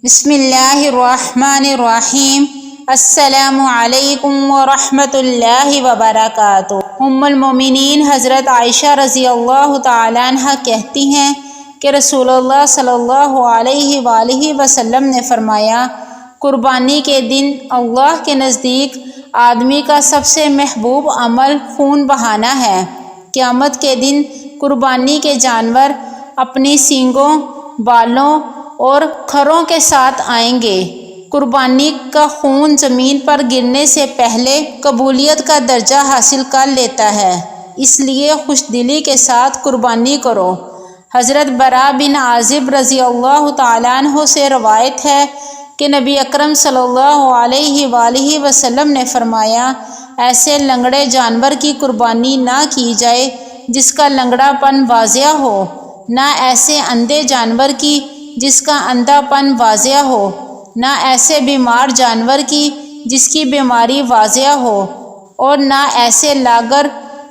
بسم اللہ الرحمن الرحیم۔ السلام علیکم ورحمۃ اللہ وبرکاتہ۔ ام المومنین حضرت عائشہ رضی اللہ تعالیٰ عنہ کہتی ہیں کہ رسول اللہ صلی اللہ علیہ وآلہ وسلم نے فرمایا، قربانی کے دن اللہ کے نزدیک آدمی کا سب سے محبوب عمل خون بہانا ہے۔ قیامت کے دن قربانی کے جانور اپنی سینگوں، بالوں اور کھروں کے ساتھ آئیں گے۔ قربانی کا خون زمین پر گرنے سے پہلے قبولیت کا درجہ حاصل کر لیتا ہے، اس لیے خوش دلی کے ساتھ قربانی کرو۔ حضرت براء بن عازب رضی اللہ تعالیٰ عنہ سے روایت ہے کہ نبی اکرم صلی اللہ علیہ وآلہ وسلم نے فرمایا، ایسے لنگڑے جانور کی قربانی نہ کی جائے جس کا لنگڑا پن واضح ہو، نہ ایسے اندھے جانور کی جس کا اندھا پن واضح ہو، نہ ایسے بیمار جانور کی جس کی بیماری واضح ہو، اور نہ ایسے لاغر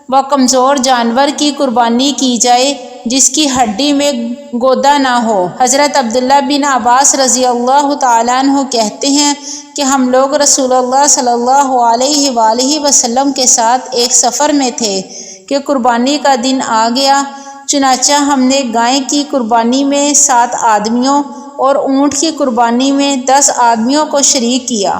و کمزور جانور کی قربانی کی جائے جس کی ہڈی میں گودا نہ ہو۔ حضرت عبداللہ بن عباس رضی اللہ تعالیٰ عنہ کہتے ہیں کہ ہم لوگ رسول اللہ صلی اللہ علیہ وآلہ وسلم کے ساتھ ایک سفر میں تھے کہ قربانی کا دن آ گیا، چنانچہ ہم نے گائے کی قربانی میں 7 آدمیوں اور اونٹ کی قربانی میں 10 آدمیوں کو شریک کیا۔